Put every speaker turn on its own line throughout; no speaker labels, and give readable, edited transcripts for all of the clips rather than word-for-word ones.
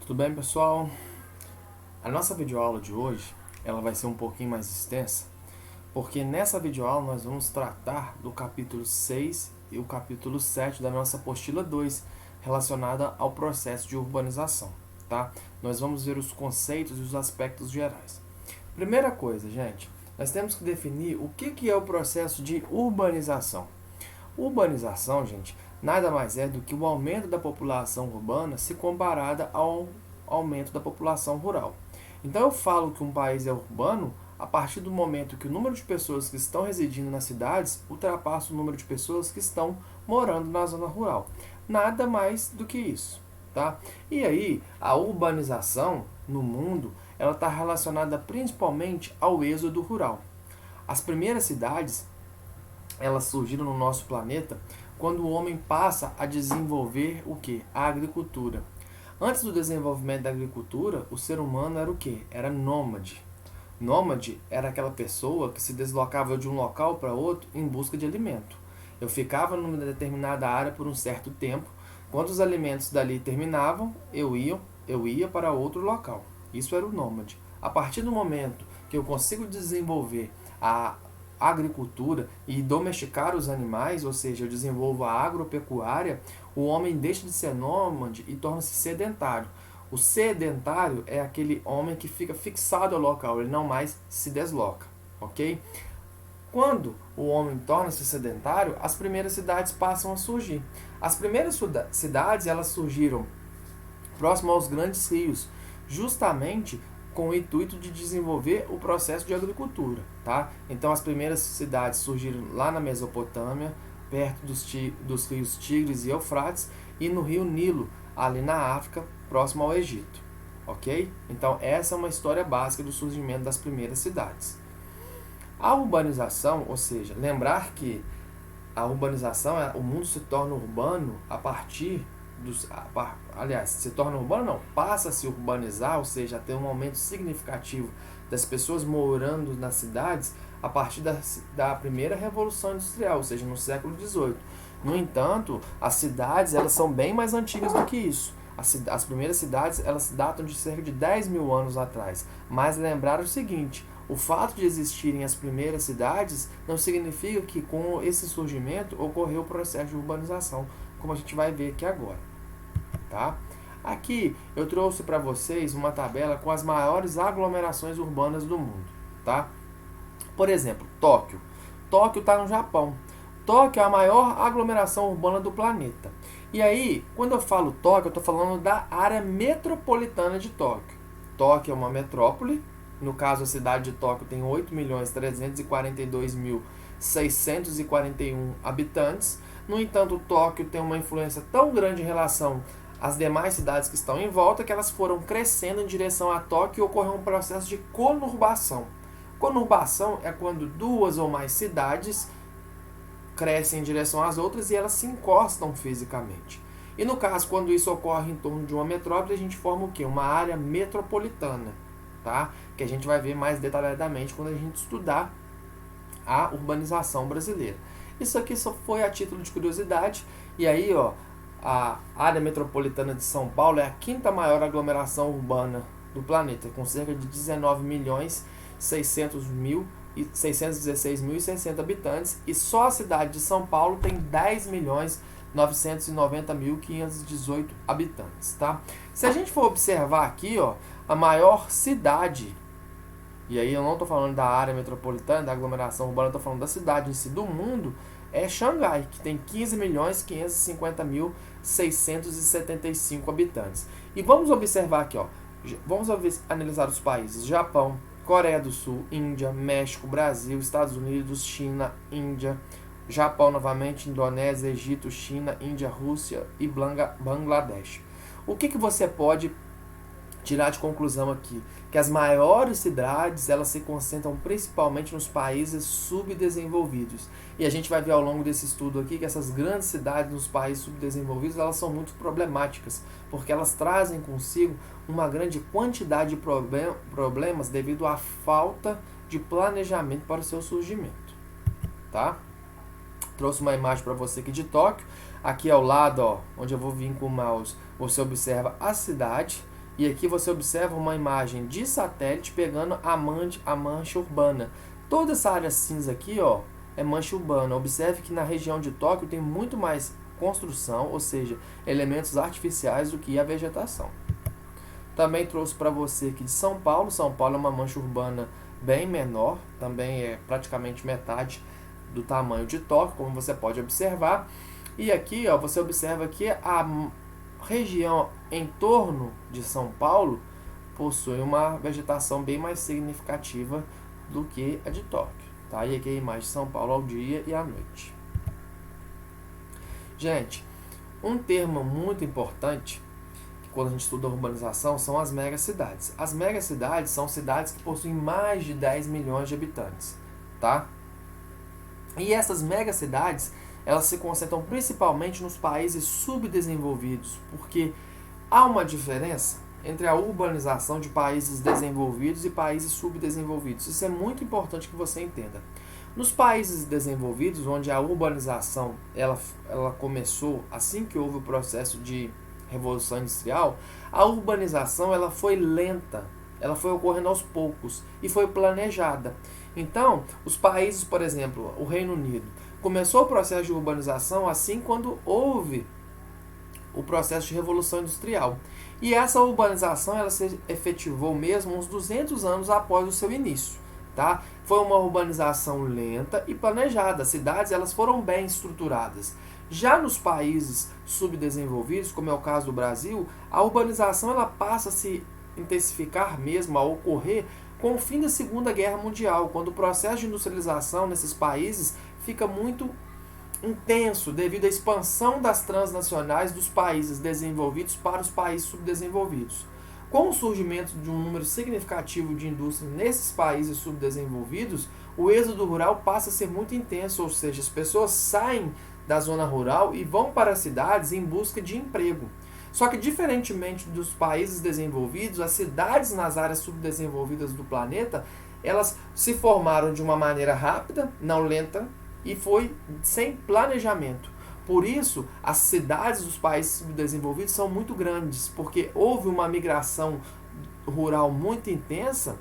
Tudo bem, pessoal? A nossa videoaula de hoje, ela vai ser um pouquinho mais extensa, porque nessa videoaula nós vamos tratar do capítulo 6 e o capítulo 7 da nossa apostila 2, relacionada ao processo de urbanização, tá? Nós vamos ver os conceitos e os aspectos gerais. Primeira coisa, gente, nós temos que definir o que é o processo de urbanização. Urbanização, gente, nada mais é do que o aumento da população urbana se comparada ao aumento da população rural. Então eu falo que um país é urbano a partir do momento que o número de pessoas que estão residindo nas cidades ultrapassa o número de pessoas que estão morando na zona rural. Nada mais do que isso, tá? E aí, a urbanização no mundo, ela está relacionada principalmente ao êxodo rural. As primeiras cidades, elas surgiram no nosso planeta quando o homem passa a desenvolver o que? A agricultura. Antes do desenvolvimento da agricultura, o ser humano era o que? Era nômade. Nômade era aquela pessoa que se deslocava de um local para outro em busca de alimento. Eu ficava numa determinada área por um certo tempo. Quando os alimentos dali terminavam, eu ia para outro local. Isso era o nômade. A partir do momento que eu consigo desenvolver a agricultura e domesticar os animais, ou seja, eu desenvolvo a agropecuária, o homem deixa de ser nômade e torna-se sedentário. O sedentário é aquele homem que fica fixado ao local, ele não mais se desloca, ok? Quando o homem torna-se sedentário, as primeiras cidades passam a surgir. As primeiras cidades, elas surgiram próximo aos grandes rios, justamente com o intuito de desenvolver o processo de agricultura, tá? Então as primeiras cidades surgiram lá na Mesopotâmia, perto dos rios Tigres e Eufrates, e no rio Nilo, ali na África, próximo ao Egito, ok? Então essa é uma história básica do surgimento das primeiras cidades. A urbanização, ou seja, lembrar que a urbanização, o mundo se torna urbano a partir se torna urbano não, passa a se urbanizar, ou seja, a ter um aumento significativo das pessoas morando nas cidades a partir da primeira revolução industrial, ou seja, no século XVIII. No entanto, as cidades, elas são bem mais antigas do que isso. As primeiras cidades, elas datam de cerca de 10 mil anos atrás. Mas lembrar o seguinte, o fato de existirem as primeiras cidades não significa que com esse surgimento ocorreu o processo de urbanização, como a gente vai ver aqui agora, tá? Aqui eu trouxe para vocês uma tabela com as maiores aglomerações urbanas do mundo, tá? Por exemplo, Tóquio. Tóquio está no Japão. Tóquio é a maior aglomeração urbana do planeta. E aí, quando eu falo Tóquio, eu estou falando da área metropolitana de Tóquio. Tóquio é uma metrópole. No caso, a cidade de Tóquio tem 8.342.641 habitantes. No entanto, Tóquio tem uma influência tão grande em relação às demais cidades que estão em volta que elas foram crescendo em direção a Tóquio e ocorreu um processo de conurbação. Conurbação é quando duas ou mais cidades crescem em direção às outras e elas se encostam fisicamente. E no caso, quando isso ocorre em torno de uma metrópole, a gente forma o quê? Uma área metropolitana, tá? Que a gente vai ver mais detalhadamente quando a gente estudar a urbanização brasileira. Isso aqui só foi a título de curiosidade. E aí, ó, a área metropolitana de São Paulo é a quinta maior aglomeração urbana do planeta, com cerca de 19.616.660 habitantes, e só a cidade de São Paulo tem 10.990.518 habitantes, tá? Se a gente for observar aqui, ó, a maior cidade, e aí eu não estou falando da área metropolitana, da aglomeração urbana, estou falando da cidade em si, do mundo, é Xangai, que tem 15.550.675 habitantes. E vamos observar aqui, ó, vamos analisar os países: Japão, Coreia do Sul, Índia, México, Brasil, Estados Unidos, China, Índia, Japão novamente, Indonésia, Egito, China, Índia, Rússia e Bangladesh. O que você pode tirar de conclusão aqui? Que as maiores cidades, elas se concentram principalmente nos países subdesenvolvidos. E a gente vai ver ao longo desse estudo aqui que essas grandes cidades nos países subdesenvolvidos, elas são muito problemáticas, porque elas trazem consigo uma grande quantidade de problemas devido à falta de planejamento para o seu surgimento, tá? Trouxe uma imagem para você aqui de Tóquio. Aqui ao lado, ó, onde eu vou vir com o mouse, você observa a cidade. E aqui você observa uma imagem de satélite pegando a mancha urbana. Toda essa área cinza aqui, ó, é mancha urbana. Observe que na região de Tóquio tem muito mais construção, ou seja, elementos artificiais do que a vegetação. Também trouxe para você aqui de São Paulo. São Paulo é uma mancha urbana bem menor, também é praticamente metade do tamanho de Tóquio, como você pode observar. E aqui, ó, você observa que a região em torno de São Paulo possui uma vegetação bem mais significativa do que a de Tóquio. Tá? E aqui a imagem de São Paulo ao dia e à noite. Gente, um termo muito importante quando a gente estuda a urbanização são as megacidades. As megacidades são cidades que possuem mais de 10 milhões de habitantes, tá? E essas megacidades, elas se concentram principalmente nos países subdesenvolvidos, porque há uma diferença entre a urbanização de países desenvolvidos e países subdesenvolvidos. Isso é muito importante que você entenda. Nos países desenvolvidos, onde a urbanização ela começou assim que houve o processo de Revolução Industrial, a urbanização ela foi lenta, ela foi ocorrendo aos poucos e foi planejada. Então, os países, por exemplo, o Reino Unido, começou o processo de urbanização assim quando houve o processo de Revolução Industrial. E essa urbanização ela se efetivou mesmo uns 200 anos após o seu início. Tá? Foi uma urbanização lenta e planejada. As cidades elas foram bem estruturadas. Já nos países subdesenvolvidos, como é o caso do Brasil, a urbanização ela passa a se intensificar mesmo, a ocorrer com o fim da Segunda Guerra Mundial, quando o processo de industrialização nesses países fica muito intenso devido à expansão das transnacionais dos países desenvolvidos para os países subdesenvolvidos. Com o surgimento de um número significativo de indústria nesses países subdesenvolvidos, o êxodo rural passa a ser muito intenso, ou seja, as pessoas saem da zona rural e vão para as cidades em busca de emprego. Só que, diferentemente dos países desenvolvidos, as cidades nas áreas subdesenvolvidas do planeta, elas se formaram de uma maneira rápida, não lenta, e foi sem planejamento. Por isso, as cidades dos países subdesenvolvidos são muito grandes, porque houve uma migração rural muito intensa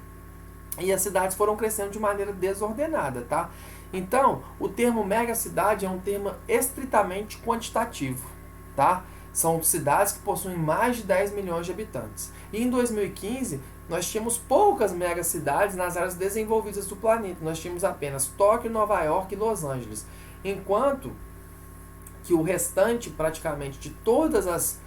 e as cidades foram crescendo de maneira desordenada, tá? Então, o termo megacidade é um termo estritamente quantitativo, tá? São cidades que possuem mais de 10 milhões de habitantes. E em 2015, nós tínhamos poucas megacidades nas áreas desenvolvidas do planeta. Nós tínhamos apenas Tóquio, Nova York e Los Angeles. Enquanto que o restante, praticamente, de todas as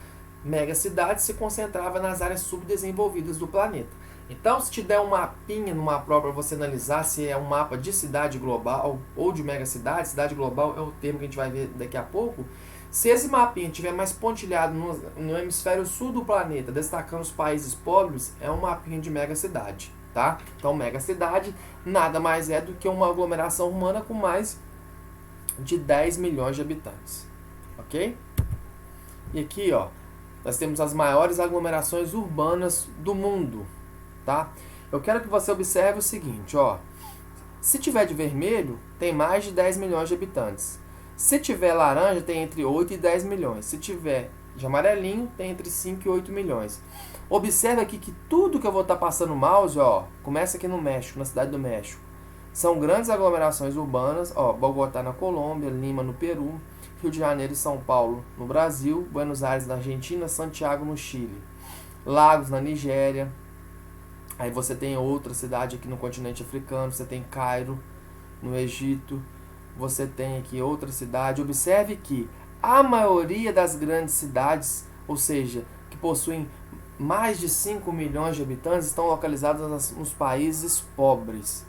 megacidades se concentrava nas áreas subdesenvolvidas do planeta. Então, se te der um mapinha numa prova para você analisar se é um mapa de cidade global ou de megacidade, cidade global é o termo que a gente vai ver daqui a pouco. Se esse mapinha estiver mais pontilhado no hemisfério sul do planeta, destacando os países pobres, é um mapinha de megacidade, tá? Então, megacidade nada mais é do que uma aglomeração humana com mais de 10 milhões de habitantes, ok? E aqui, ó, nós temos as maiores aglomerações urbanas do mundo, tá? Eu quero que você observe o seguinte, ó. Se tiver de vermelho, tem mais de 10 milhões de habitantes. Se tiver laranja, tem entre 8 e 10 milhões. Se tiver de amarelinho, tem entre 5 e 8 milhões. Observe aqui que tudo que eu vou estar passando o mouse, ó, começa aqui no México, na cidade do México. São grandes aglomerações urbanas, ó, Bogotá na Colômbia, Lima no Peru, Rio de Janeiro e São Paulo no Brasil, Buenos Aires na Argentina, Santiago no Chile, Lagos na Nigéria. Aí você tem outra cidade aqui no continente africano, você tem Cairo no Egito, você tem aqui outra cidade. Observe que a maioria das grandes cidades, ou seja, que possuem mais de 5 milhões de habitantes, estão localizadas nos países pobres.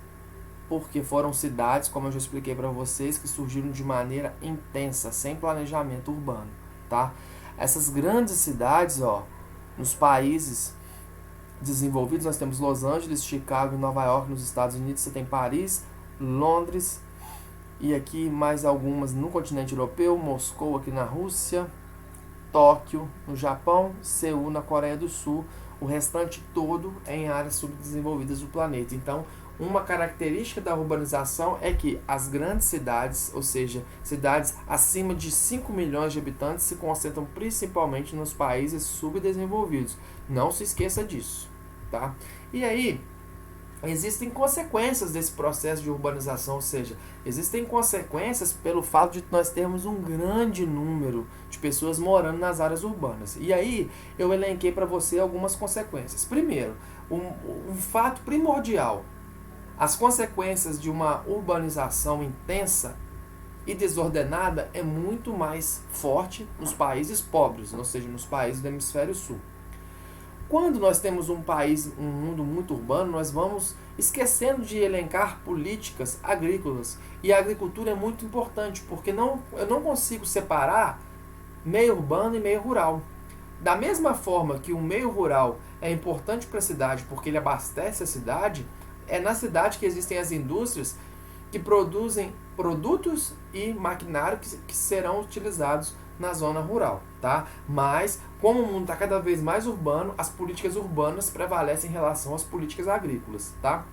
Porque foram cidades, como eu já expliquei para vocês, que surgiram de maneira intensa, sem planejamento urbano, tá? Essas grandes cidades, ó, nos países desenvolvidos, nós temos Los Angeles, Chicago e Nova York nos Estados Unidos, você tem Paris, Londres e aqui mais algumas no continente europeu, Moscou aqui na Rússia, Tóquio no Japão, Seul na Coreia do Sul, o restante todo é em áreas subdesenvolvidas do planeta. Então, uma característica da urbanização é que as grandes cidades, ou seja, cidades acima de 5 milhões de habitantes, se concentram principalmente nos países subdesenvolvidos. Não se esqueça disso, tá? E aí, existem consequências desse processo de urbanização, ou seja, existem consequências pelo fato de nós termos um grande número de pessoas morando nas áreas urbanas. E aí eu elenquei para você algumas consequências. Primeiro, um fato primordial: as consequências de uma urbanização intensa e desordenada é muito mais forte nos países pobres, ou seja, nos países do hemisfério sul. Quando nós temos um mundo muito urbano, nós vamos esquecendo de elencar políticas agrícolas. E a agricultura é muito importante, porque eu não consigo separar meio urbano e meio rural. Da mesma forma que o meio rural é importante para a cidade, porque ele abastece a cidade, é na cidade que existem as indústrias que produzem produtos e maquinário que serão utilizados na zona rural, tá? Mas, como o mundo está cada vez mais urbano, as políticas urbanas prevalecem em relação às políticas agrícolas, tá?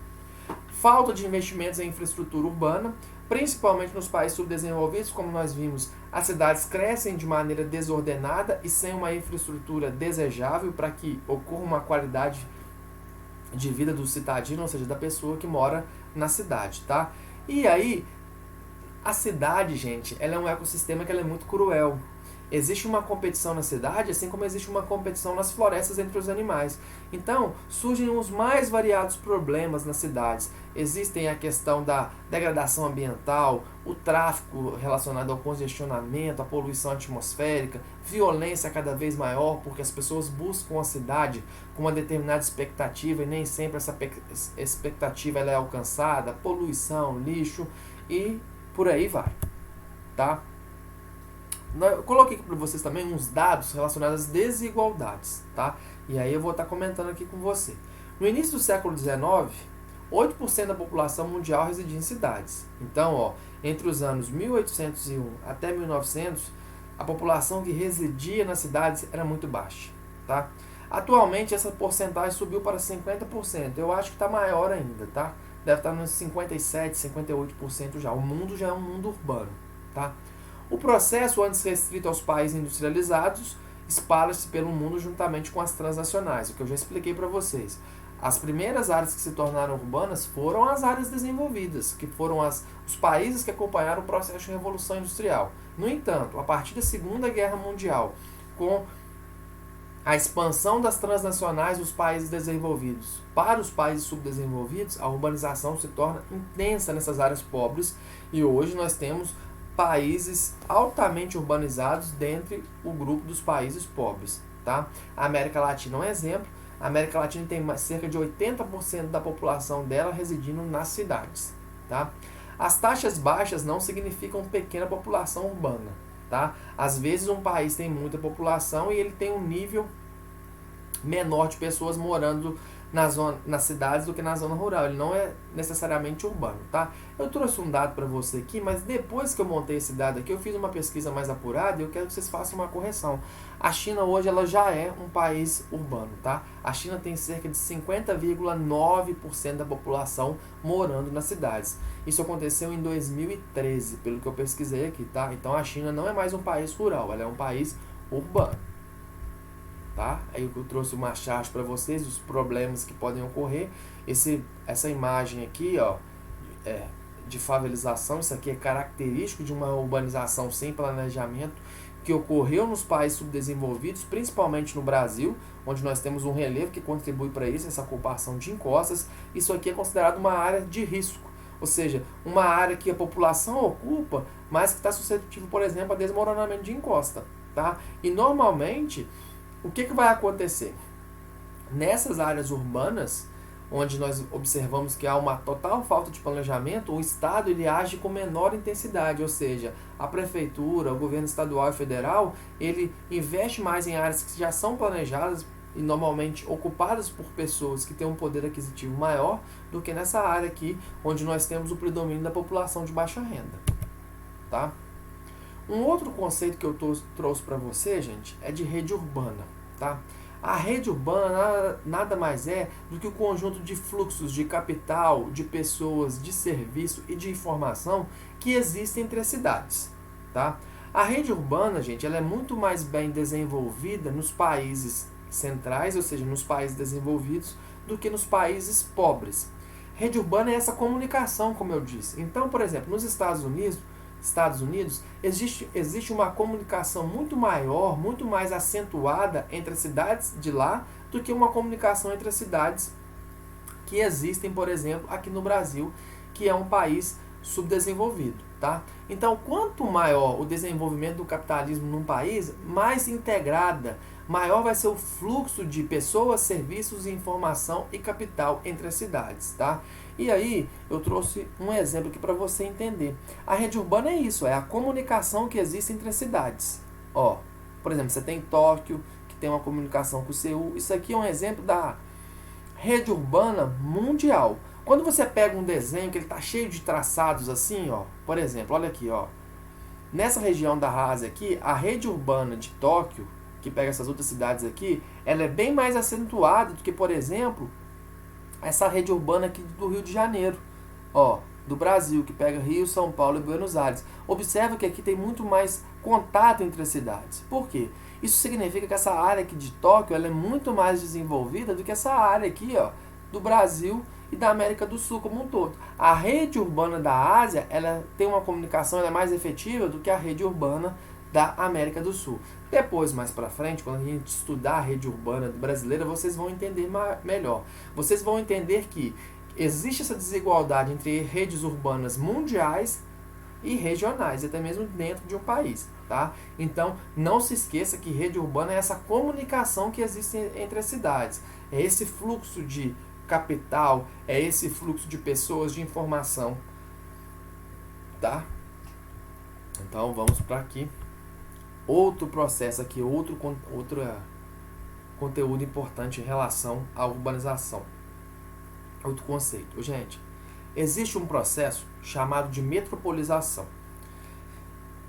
Falta de investimentos em infraestrutura urbana, principalmente nos países subdesenvolvidos, como nós vimos, as cidades crescem de maneira desordenada e sem uma infraestrutura desejável para que ocorra uma qualidade de vida do cidadino, ou seja, da pessoa que mora na cidade, tá? E aí, a cidade, gente, ela é um ecossistema que ela é muito cruel. Existe uma competição na cidade, assim como existe uma competição nas florestas entre os animais. Então, surgem os mais variados problemas nas cidades. Existem a questão da degradação ambiental, o tráfego relacionado ao congestionamento, a poluição atmosférica, violência cada vez maior, porque as pessoas buscam a cidade com uma determinada expectativa e nem sempre essa expectativa ela é alcançada, poluição, lixo e por aí vai, tá? Eu coloquei aqui para vocês também uns dados relacionados às desigualdades, tá? E aí eu vou estar comentando aqui com você. No início do século XIX, 8% da população mundial residia em cidades. Então, ó, entre os anos 1801 até 1900, a população que residia nas cidades era muito baixa, tá? Atualmente, essa porcentagem subiu para 50%. Eu acho que está maior ainda, tá? Deve estar nos 57%, 58% já. O mundo já é um mundo urbano, tá? O processo, antes restrito aos países industrializados, espalha-se pelo mundo juntamente com as transnacionais, o que eu já expliquei para vocês. As primeiras áreas que se tornaram urbanas foram as áreas desenvolvidas, que foram os países que acompanharam o processo de revolução industrial. No entanto, a partir da Segunda Guerra Mundial, com a expansão das transnacionais dos países desenvolvidos para os países subdesenvolvidos, a urbanização se torna intensa nessas áreas pobres e hoje nós temos países altamente urbanizados dentre o grupo dos países pobres, tá? A América Latina é um exemplo. A América Latina tem cerca de 80% da população dela residindo nas cidades, tá? As taxas baixas não significam pequena população urbana, tá? Às vezes um país tem muita população e ele tem um nível menor de pessoas morando nas cidades do que na zona rural. Ele não é necessariamente urbano, tá? Eu trouxe um dado para você aqui, mas depois que eu montei esse dado aqui, eu fiz uma pesquisa mais apurada e eu quero que vocês façam uma correção. A China hoje ela já é um país urbano, tá? A China tem cerca de 50,9% da população morando nas cidades. Isso aconteceu em 2013, pelo que eu pesquisei aqui, tá? Então a China não é mais um país rural, ela é um país urbano. Tá? Aí eu trouxe uma chart para vocês, os problemas que podem ocorrer. Essa imagem aqui, ó, de favelização, isso aqui é característico de uma urbanização sem planejamento que ocorreu nos países subdesenvolvidos, principalmente no Brasil, onde nós temos um relevo que contribui para isso, essa ocupação de encostas. Isso aqui é considerado uma área de risco, ou seja, uma área que a população ocupa, mas que está suscetível, por exemplo, a desmoronamento de encosta. Tá? E normalmente, o que vai acontecer? Nessas áreas urbanas, onde nós observamos que há uma total falta de planejamento, o Estado ele age com menor intensidade, ou seja, a Prefeitura, o governo estadual e federal, ele investe mais em áreas que já são planejadas e normalmente ocupadas por pessoas que têm um poder aquisitivo maior do que nessa área aqui, onde nós temos o predomínio da população de baixa renda. Tá? Um outro conceito que eu trouxe para você, gente, é de rede urbana, tá? A rede urbana nada mais é do que o conjunto de fluxos de capital, de pessoas, de serviço e de informação que existem entre as cidades, tá? A rede urbana, gente, ela é muito mais bem desenvolvida nos países centrais, ou seja, nos países desenvolvidos, do que nos países pobres. Rede urbana é essa comunicação, como eu disse. Então, por exemplo, nos Estados Unidos existe uma comunicação muito maior, muito mais acentuada entre as cidades de lá do que uma comunicação entre as cidades que existem, por exemplo, aqui no Brasil, que é um país subdesenvolvido, tá? Então, quanto maior o desenvolvimento do capitalismo num país, mais integrada, maior vai ser o fluxo de pessoas, serviços, informação e capital entre as cidades, tá? E aí, eu trouxe um exemplo aqui para você entender. A rede urbana é isso, é a comunicação que existe entre as cidades. Ó, por exemplo, você tem Tóquio, que tem uma comunicação com Seul. Isso aqui é um exemplo da rede urbana mundial. Quando você pega um desenho que ele está cheio de traçados assim, ó, por exemplo, olha aqui, ó. Nessa região da Ásia aqui, a rede urbana de Tóquio, que pega essas outras cidades aqui, ela é bem mais acentuada do que, por exemplo, essa rede urbana aqui do Rio de Janeiro, ó, do Brasil, que pega Rio, São Paulo e Buenos Aires. Observa que aqui tem muito mais contato entre as cidades. Por quê? Isso significa que essa área aqui de Tóquio ela é muito mais desenvolvida do que essa área aqui, ó, do Brasil e da América do Sul como um todo. A rede urbana da Ásia, ela tem uma comunicação, ela é mais efetiva do que a rede urbana da América do Sul. Depois, mais para frente, quando a gente estudar a rede urbana brasileira, vocês vão entender melhor. Vocês vão entender que existe essa desigualdade entre redes urbanas mundiais e regionais, até mesmo dentro de um país, tá? Então, não se esqueça que rede urbana é essa comunicação que existe entre as cidades. É esse fluxo de capital, é esse fluxo de pessoas, de informação, tá? Então, vamos para aqui. Outro processo aqui, outro conteúdo importante em relação à urbanização. Outro conceito. Gente, existe um processo chamado de metropolização.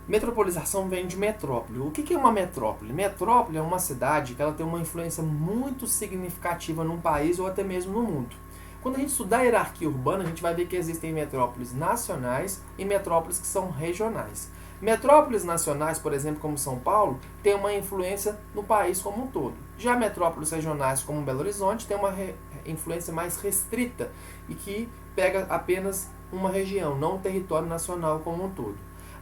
Metropolização vem de metrópole. O que é uma metrópole? Metrópole é uma cidade que ela tem uma influência muito significativa num país ou até mesmo no mundo. Quando a gente estudar a hierarquia urbana, a gente vai ver que existem metrópoles nacionais e metrópoles que são regionais. Metrópoles nacionais, por exemplo, como São Paulo, têm uma influência no país como um todo. Já metrópoles regionais, como Belo Horizonte, têm uma influência mais restrita e que pega apenas uma região, não um território nacional como um todo.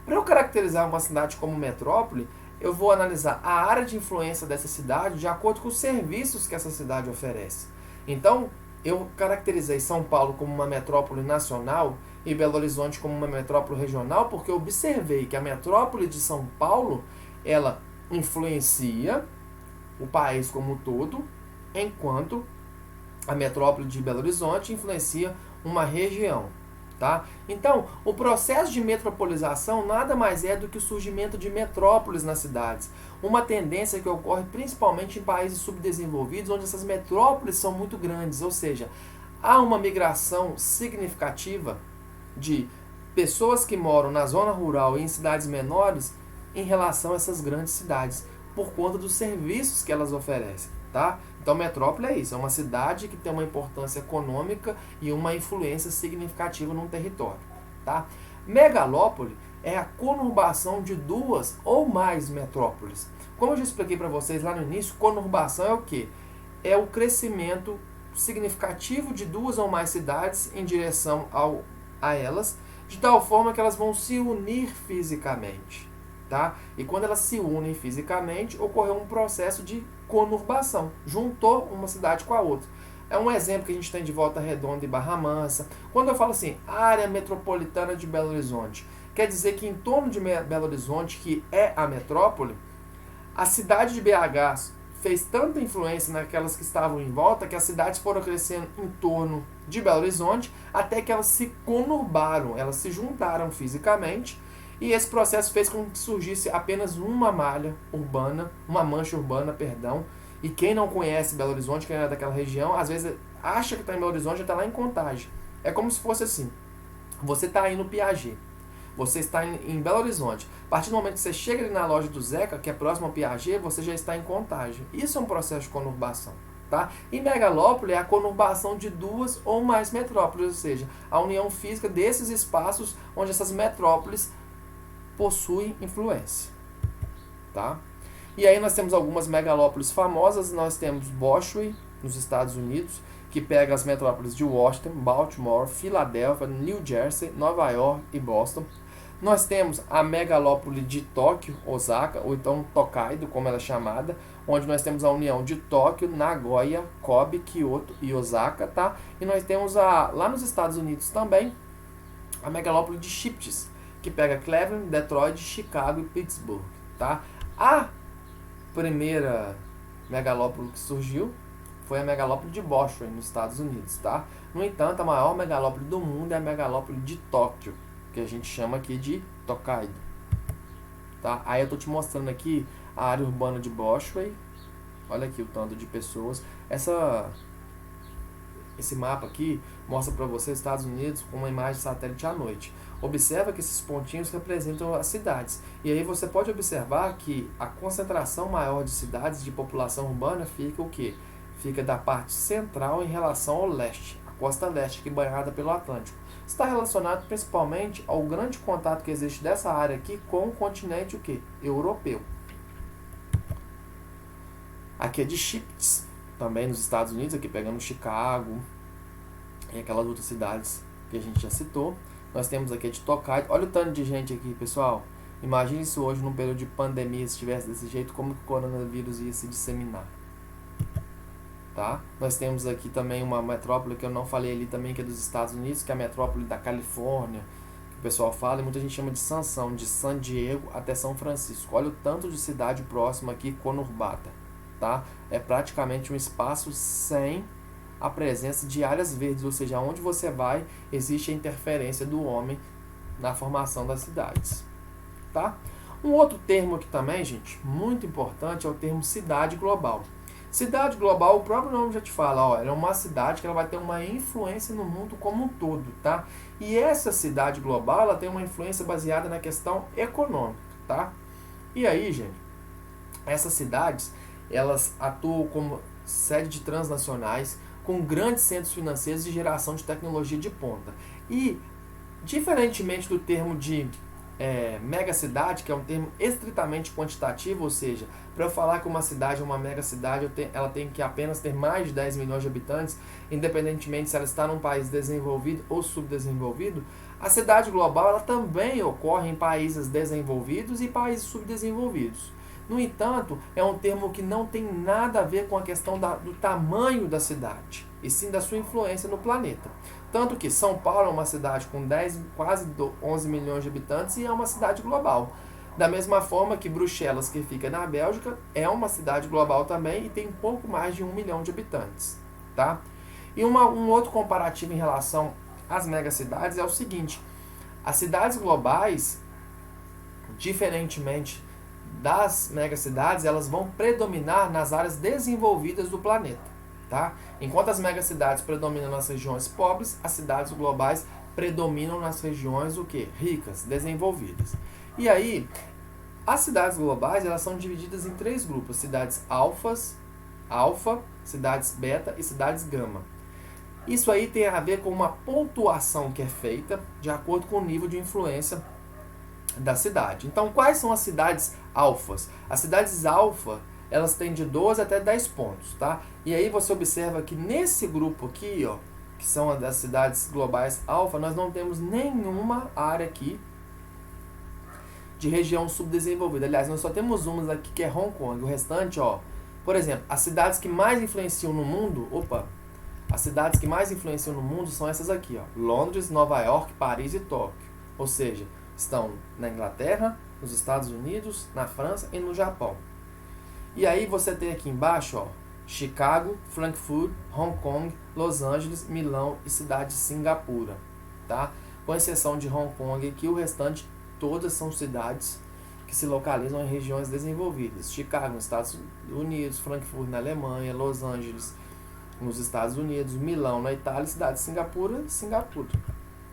Para eu caracterizar uma cidade como metrópole, eu vou analisar a área de influência dessa cidade de acordo com os serviços que essa cidade oferece. Então, eu caracterizei São Paulo como uma metrópole nacional e Belo Horizonte como uma metrópole regional porque eu observei que a metrópole de São Paulo, ela influencia o país como um todo, enquanto a metrópole de Belo Horizonte influencia uma região. Tá? Então, o processo de metropolização nada mais é do que o surgimento de metrópoles nas cidades. Uma tendência que ocorre principalmente em países subdesenvolvidos, onde essas metrópoles são muito grandes, ou seja, há uma migração significativa de pessoas que moram na zona rural e em cidades menores em relação a essas grandes cidades, por conta dos serviços que elas oferecem. Tá? Então, metrópole é isso, é uma cidade que tem uma importância econômica e uma influência significativa num território. Tá? Megalópole é a conurbação de duas ou mais metrópoles. Como eu já expliquei para vocês lá no início, conurbação é o quê? É o crescimento significativo de duas ou mais cidades em direção a elas, de tal forma que elas vão se unir fisicamente. Tá? E quando elas se unem fisicamente, ocorreu um processo de conurbação, juntou uma cidade com a outra. É um exemplo que a gente tem de Volta Redonda e Barra Mansa. Quando eu falo assim, área metropolitana de Belo Horizonte, quer dizer que em torno de Belo Horizonte, que é a metrópole, a cidade de BH fez tanta influência naquelas que estavam em volta, que as cidades foram crescendo em torno de Belo Horizonte, até que elas se conurbaram, elas se juntaram fisicamente. E esse processo fez com que surgisse apenas uma malha urbana, uma mancha urbana, perdão. E quem não conhece Belo Horizonte, quem é daquela região, às vezes acha que está em Belo Horizonte e está lá em Contagem. É como se fosse assim, você está aí no Piaget. você está em Belo Horizonte. A partir do momento que você chega ali na loja do Zeca, que é próximo ao Piaget, você já está em Contagem. Isso é um processo de conurbação. Tá? E megalópole é a conurbação de duas ou mais metrópoles, ou seja, a união física desses espaços onde essas metrópoles possuem influência. Tá? E aí nós temos algumas megalópolis famosas. Nós temos Boston, nos Estados Unidos, que pega as metrópoles de Washington, Baltimore, Filadélfia, New Jersey, Nova York e Boston. Nós temos a megalópole de Tóquio, Osaka, ou então Tokaido, como ela é chamada, onde nós temos a união de Tóquio, Nagoya, Kobe, Kyoto e Osaka, tá? E nós temos lá nos Estados Unidos também a megalópole de Shipts, que pega Cleveland, Detroit, Chicago e Pittsburgh, tá? A primeira megalópole que surgiu foi a megalópole de Boston, nos Estados Unidos, tá? No entanto, a maior megalópole do mundo é a megalópole de Tóquio, que a gente chama aqui de Tokaido, tá? Aí eu tô te mostrando aqui a área urbana de Boston. Olha aqui o tanto de pessoas. Esse mapa aqui mostra para você os Estados Unidos com uma imagem de satélite à noite. Observa que esses pontinhos representam as cidades. E aí você pode observar que a concentração maior de cidades de população urbana fica o quê? Fica da parte central em relação ao leste, a costa leste, que é banhada pelo Atlântico. Está relacionado principalmente ao grande contato que existe dessa área aqui com o continente o quê? Europeu. Aqui é de Shipts, também nos Estados Unidos, aqui pegando Chicago e aquelas outras cidades que a gente já citou. Nós temos aqui a de Tokaido. Olha o tanto de gente aqui, pessoal. Imagine isso hoje num período de pandemia, se estivesse desse jeito, como que o coronavírus ia se disseminar. Tá? Nós temos aqui também uma metrópole que eu não falei ali também, que é dos Estados Unidos, que é a metrópole da Califórnia, que o pessoal fala, e muita gente chama de Sansão, de San Diego até São Francisco. Olha o tanto de cidade próxima aqui, conurbada. Tá? É praticamente um espaço sem a presença de áreas verdes, ou seja, onde você vai, existe a interferência do homem na formação das cidades. Tá? Um outro termo aqui também, gente, muito importante, é o termo cidade global. Cidade global, o próprio nome já te fala, ó, ela é uma cidade que ela vai ter uma influência no mundo como um todo, tá? E essa cidade global, ela tem uma influência baseada na questão econômica, tá? E aí, gente, essas cidades, elas atuam como sede de transnacionais, com grandes centros financeiros e geração de tecnologia de ponta. E, diferentemente do termo de megacidade, que é um termo estritamente quantitativo, ou seja, para eu falar que uma cidade é uma megacidade, ela tem que apenas ter mais de 10 milhões de habitantes, independentemente se ela está num país desenvolvido ou subdesenvolvido. A cidade global ela também ocorre em países desenvolvidos e países subdesenvolvidos. No entanto, é um termo que não tem nada a ver com a questão do tamanho da cidade, e sim da sua influência no planeta. Tanto que São Paulo é uma cidade com quase 11 milhões de habitantes e é uma cidade global. Da mesma forma que Bruxelas, que fica na Bélgica, é uma cidade global também e tem pouco mais de 1 milhão de habitantes. Tá? E um outro comparativo em relação às megacidades é o seguinte: as cidades globais, diferentemente das megacidades, elas vão predominar nas áreas desenvolvidas do planeta. Tá? Enquanto as megacidades predominam nas regiões pobres, as cidades globais predominam nas regiões o quê? Ricas, desenvolvidas. E aí, as cidades globais elas são divididas em 3 grupos: cidades alfa, cidades beta e cidades gama. Isso aí tem a ver com uma pontuação que é feita de acordo com o nível de influência da cidade. Então, quais são as cidades alfas? As cidades alfa, elas têm de 12 até 10 pontos, tá? E aí você observa que nesse grupo aqui, ó, que são as cidades globais alfa, nós não temos nenhuma área aqui de região subdesenvolvida. Aliás, nós só temos umas aqui que é Hong Kong. O restante, ó, por exemplo, as cidades que mais influenciam no mundo, as cidades que mais influenciam no mundo são essas aqui, ó, Londres, Nova York, Paris e Tóquio. Ou seja, estão na Inglaterra, nos Estados Unidos, na França e no Japão. E aí você tem aqui embaixo, ó, Chicago, Frankfurt, Hong Kong, Los Angeles, Milão e cidade de Singapura, tá? Com exceção de Hong Kong aqui, o restante todas são cidades que se localizam em regiões desenvolvidas. Chicago nos Estados Unidos, Frankfurt na Alemanha, Los Angeles nos Estados Unidos, Milão na Itália, cidade de Singapura.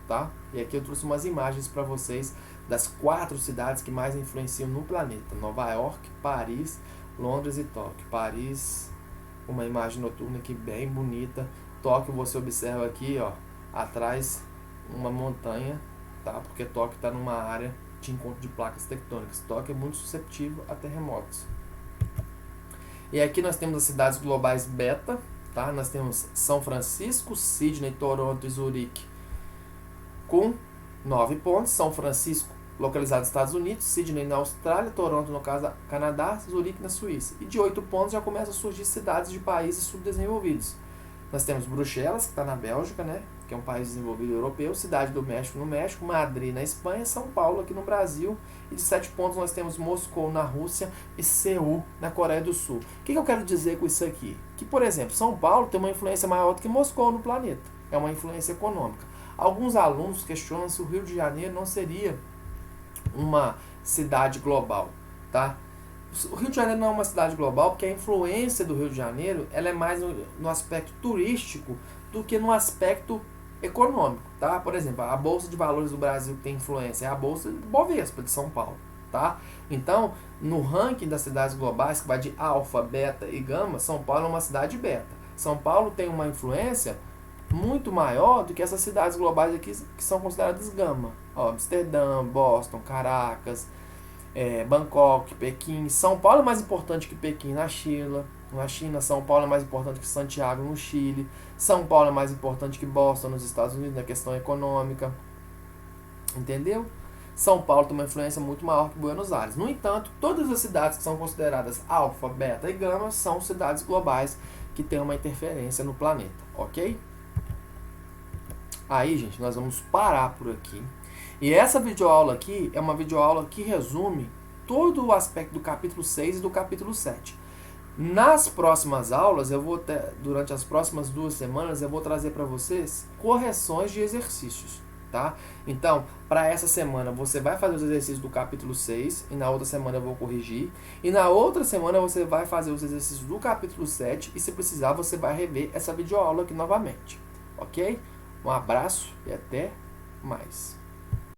tá? E aqui eu trouxe umas imagens para vocês das 4 cidades que mais influenciam no planeta: Nova York, Paris, Londres e Tóquio. Paris, uma imagem noturna aqui bem bonita. Tóquio, você observa aqui, ó, atrás uma montanha, tá? Porque Tóquio está numa área de encontro de placas tectônicas. Tóquio é muito suscetível a terremotos. E aqui nós temos as cidades globais beta, tá? Nós temos São Francisco, Sydney, Toronto e Zurique com 9 pontos. São Francisco, localizado nos Estados Unidos, Sydney na Austrália, Toronto no Canadá, Zurique na Suíça. E de 8 pontos já começam a surgir cidades de países subdesenvolvidos. Nós temos Bruxelas, que está na Bélgica, né? Que é um país desenvolvido europeu, Cidade do México no México, Madrid na Espanha, São Paulo aqui no Brasil. E de 7 pontos nós temos Moscou na Rússia e Seul na Coreia do Sul. O que eu quero dizer com isso aqui? Que, por exemplo, São Paulo tem uma influência maior do que Moscou no planeta. É uma influência econômica. Alguns alunos questionam se o Rio de Janeiro não seria uma cidade global, tá? O Rio de Janeiro não é uma cidade global porque a influência do Rio de Janeiro ela é mais no aspecto turístico do que no aspecto econômico, tá? Por exemplo, a Bolsa de Valores do Brasil que tem influência é a Bolsa de Bovespa de São Paulo, tá? Então, no ranking das cidades globais, que vai de alfa, beta e gama, São Paulo é uma cidade beta. São Paulo tem uma influência muito maior do que essas cidades globais aqui que são consideradas gama. Ó, Amsterdã, Boston, Caracas, Bangkok, Pequim. São Paulo é mais importante que Pequim na China. São Paulo é mais importante que Santiago no Chile. São Paulo é mais importante que Boston nos Estados Unidos na questão econômica. Entendeu? São Paulo tem uma influência muito maior que Buenos Aires. No entanto, todas as cidades que são consideradas alfa, beta e gama são cidades globais que têm uma interferência no planeta, ok? Aí, gente, nós vamos parar por aqui. E essa videoaula aqui é uma videoaula que resume todo o aspecto do capítulo 6 e do capítulo 7. Nas próximas aulas, durante as próximas 2 semanas, eu vou trazer para vocês correções de exercícios, tá? Então, para essa semana, você vai fazer os exercícios do capítulo 6, e na outra semana eu vou corrigir. E na outra semana você vai fazer os exercícios do capítulo 7, e se precisar, você vai rever essa videoaula aqui novamente, ok? Um abraço e até mais.